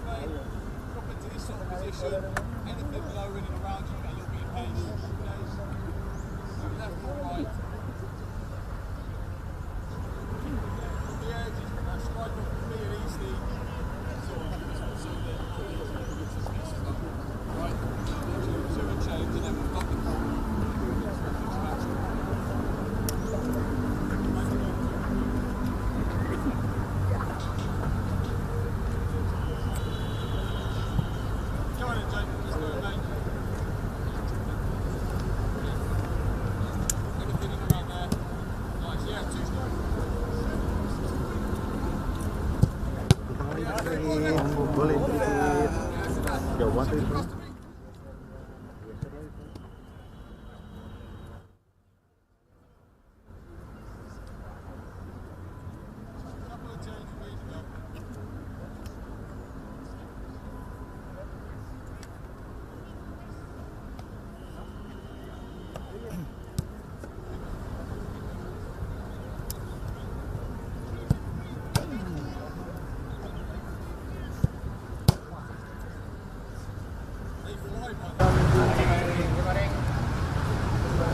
way, drop into this sort of position. Anything below in and around you, get a little bit of pace. So left or right. The edge is strike off the and easy. Sort of right. Two and change, and then we'll stop the ball. Boleh sedikit jauhan tuh itu.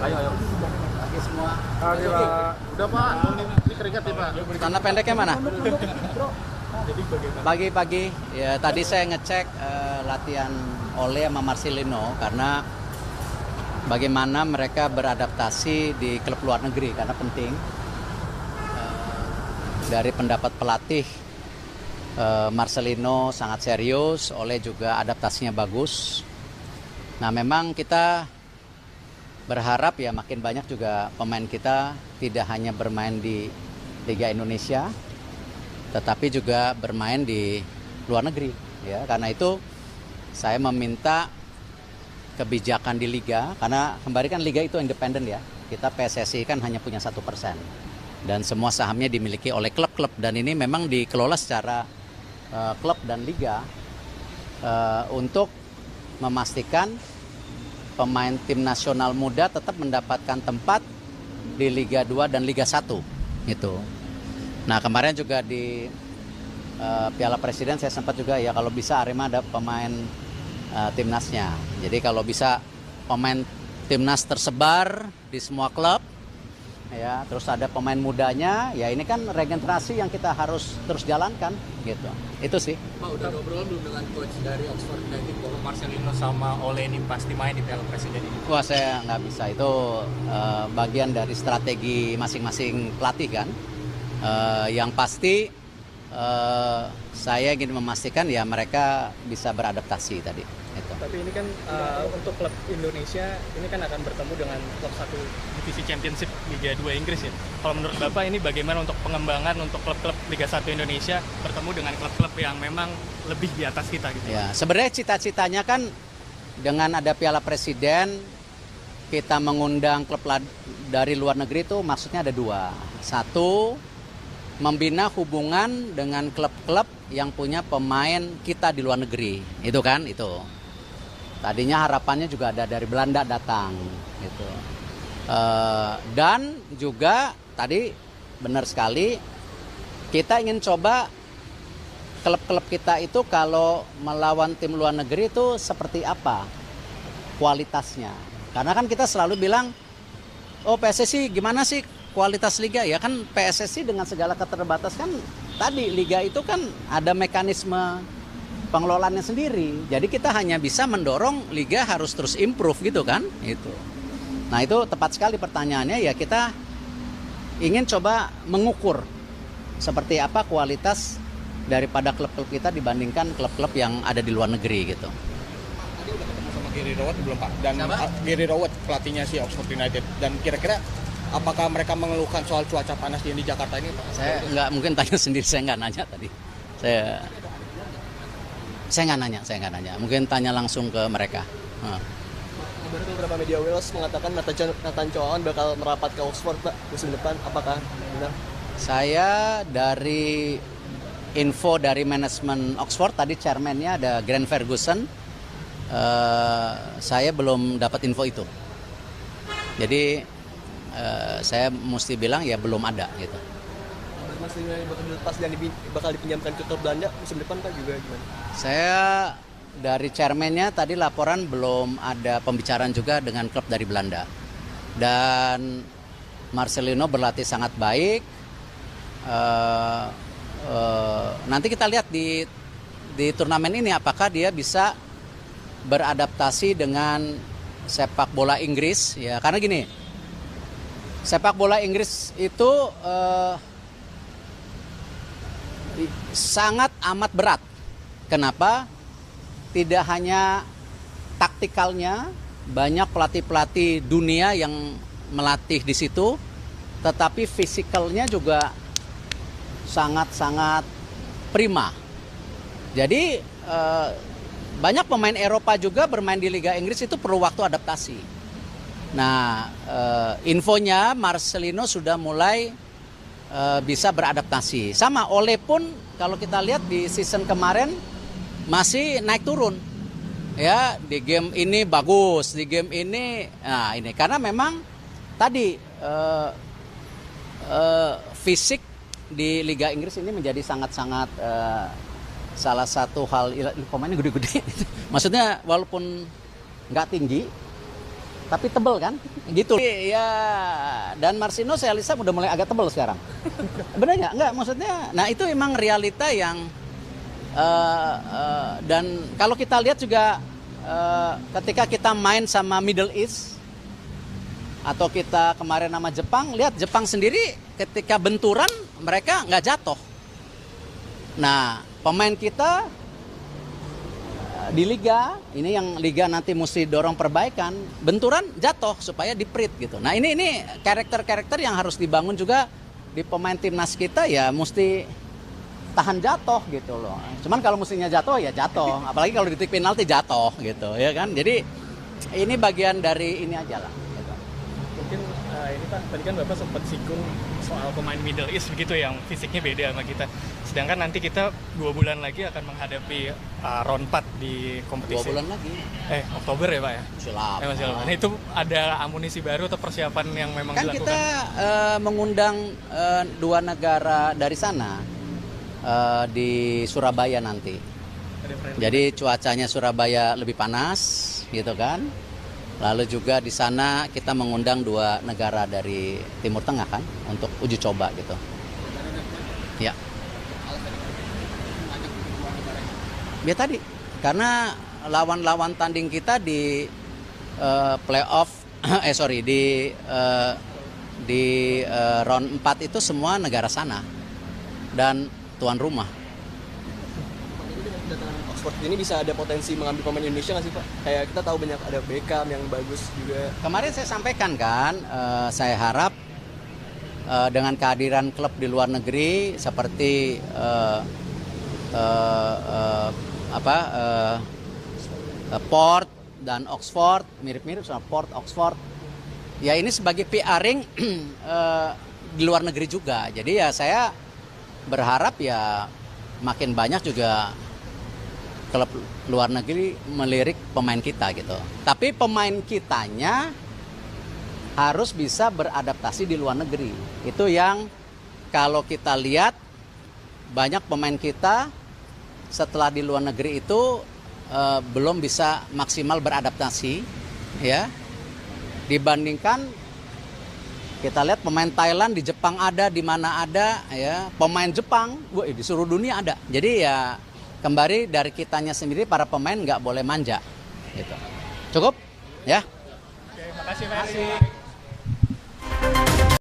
Ayo. Lagi semua. Oke Pak. Udah Pak. Ini keringat nih Pak. Tanah pendeknya mana? Pagi-pagi. Ya tadi saya ngecek latihan Ole sama Marcelino karena bagaimana mereka beradaptasi di klub luar negeri karena penting. Dari pendapat pelatih Marcelino sangat serius, Ole juga adaptasinya bagus. Nah memang kita berharap ya makin banyak juga pemain kita tidak hanya bermain di Liga Indonesia, tetapi juga bermain di luar negeri. Ya, karena itu saya meminta kebijakan di Liga, karena kembali kan Liga itu independen ya. Kita PSSI kan hanya punya 1% dan semua sahamnya dimiliki oleh klub-klub dan ini memang dikelola secara klub dan Liga untuk memastikan pemain tim nasional muda tetap mendapatkan tempat di Liga 2 dan Liga 1 gitu. Nah kemarin juga di Piala Presiden saya sempat juga ya kalau bisa Arema ada pemain timnasnya. Jadi kalau bisa pemain timnas tersebar di semua klub ya, terus ada pemain mudanya, ya ini kan regenerasi yang kita harus terus jalankan gitu. Itu sih. Pak, udah ngobrol belum dengan coach dari Oxford United bahwa Marcelino sama Ole ini pasti main di Piala Presiden ini? Wah saya nggak bisa, itu bagian dari strategi masing-masing pelatih kan. Yang pasti saya ingin memastikan ya mereka bisa beradaptasi tadi. Itu. Tapi ini kan untuk klub Indonesia ini kan akan bertemu dengan klub satu divisi Championship Liga 2 Inggris ya. Kalau menurut Bapak ini bagaimana untuk pengembangan untuk klub-klub Liga 1 Indonesia bertemu dengan klub-klub yang memang lebih di atas kita gitu? Ya, sebenarnya cita-citanya kan dengan ada Piala Presiden kita mengundang klub dari luar negeri itu maksudnya ada dua. Satu, membina hubungan dengan klub-klub yang punya pemain kita di luar negeri. Itu kan, itu. Tadinya harapannya juga ada dari Belanda datang gitu. Dan juga tadi benar sekali kita ingin coba klub-klub kita itu kalau melawan tim luar negeri itu seperti apa kualitasnya. Karena kan kita selalu bilang, oh PSSI gimana sih kualitas liga? Ya kan PSSI dengan segala keterbatasan kan tadi liga itu kan ada mekanisme pengelolaannya sendiri. Jadi kita hanya bisa mendorong liga harus terus improve gitu kan. Itu. Nah itu tepat sekali pertanyaannya ya, kita ingin coba mengukur seperti apa kualitas daripada klub-klub kita dibandingkan klub-klub yang ada di luar negeri gitu. Tadi udah ketemu sama Gary Rowett belum Pak? Dan Gary Rowett pelatihnya si Oxford United. Dan kira-kira apakah mereka mengeluhkan soal cuaca panas di Jakarta ini Pak? Saya nggak mungkin tanya sendiri, saya nggak nanya tadi. Saya nggak nanya. Mungkin tanya langsung ke mereka. Baru beberapa media Wales mengatakan Nathan Chowan bakal merapat ke Oxford Pak musim depan. Apakah benar? Saya dari info dari manajemen Oxford tadi chairman-nya ada Grant Ferguson. Saya belum dapat info itu. Jadi saya mesti bilang ya belum ada gitu. Marcelino bakal dilepas dan bakal dipinjamkan ke klub Belanda musim depan Pak juga gimana? Saya dari chairman-nya tadi laporan belum ada pembicaraan juga dengan klub dari Belanda. Dan Marcelino berlatih sangat baik. Nanti kita lihat di turnamen ini apakah dia bisa beradaptasi dengan sepak bola Inggris ya, karena gini, sepak bola Inggris itu sangat amat berat. Kenapa? Tidak hanya taktikalnya, banyak pelatih-pelatih dunia yang melatih di situ, tetapi fisikalnya juga sangat-sangat prima. Jadi banyak pemain Eropa juga bermain di Liga Inggris itu perlu waktu adaptasi. Nah, infonya Marcelino sudah mulai bisa beradaptasi. Sama Ole pun kalau kita lihat di season kemarin masih naik turun. Ya, di game ini bagus, di game ini nah ini karena memang tadi fisik di Liga Inggris ini menjadi sangat-sangat salah satu hal. Pemainnya gede-gede. Maksudnya walaupun nggak tinggi tapi tebel kan, gitu. Ya, dan Marcelino saya lihat udah mulai agak tebel sekarang. Benar nggak? Nggak, maksudnya. Nah itu emang realita yang dan kalau kita lihat juga ketika kita main sama Middle East atau kita kemarin sama Jepang, lihat Jepang sendiri ketika benturan mereka nggak jatuh. Nah pemain kita di liga ini yang liga nanti mesti dorong perbaikan, benturan jatuh supaya diprit gitu. Nah ini karakter-karakter yang harus dibangun juga di pemain timnas kita, ya mesti tahan jatuh gitu loh. Cuman kalau mestinya jatuh ya jatuh, apalagi kalau di titik penalti jatuh gitu ya kan. Jadi ini bagian dari ini aja lah. Gitu. Mungkin ini Pak, tadi kan Bapak sempat singgung soal pemain Middle East begitu yang fisiknya beda sama kita. Sedangkan nanti kita 2 bulan lagi akan menghadapi round 4 di kompetisi. 2 bulan lagi. Oktober ya Pak ya? Masih lama. Nah, itu ada amunisi baru atau persiapan yang memang kan dilakukan? Kita mengundang 2 negara dari sana di Surabaya nanti. Jadi cuacanya Surabaya lebih panas gitu kan. Lalu juga di sana kita mengundang 2 negara dari Timur Tengah kan untuk uji coba gitu. Ya. Ya tadi karena lawan-lawan tanding kita di playoff di round 4 itu semua negara sana dan tuan rumah. Oxford ini bisa ada potensi mengambil pemain Indonesia nggak sih Pak? Kayak kita tahu banyak ada Beckham yang bagus juga. Kemarin saya sampaikan kan, saya harap dengan kehadiran klub di luar negeri seperti Port dan Oxford, mirip-mirip sama Port, Oxford. Ya ini sebagai PR-ing di luar negeri juga. Jadi ya saya berharap ya makin banyak juga klub luar negeri melirik pemain kita gitu. Tapi pemain kitanya harus bisa beradaptasi di luar negeri. Itu yang kalau kita lihat banyak pemain kita setelah di luar negeri itu belum bisa maksimal beradaptasi ya. Dibandingkan kita lihat pemain Thailand di Jepang ada, di mana ada ya. Pemain Jepang di seluruh dunia ada. Jadi ya kembali dari kitanya sendiri, para pemain nggak boleh manja gitu. Cukup ya. Oke, makasih Pak.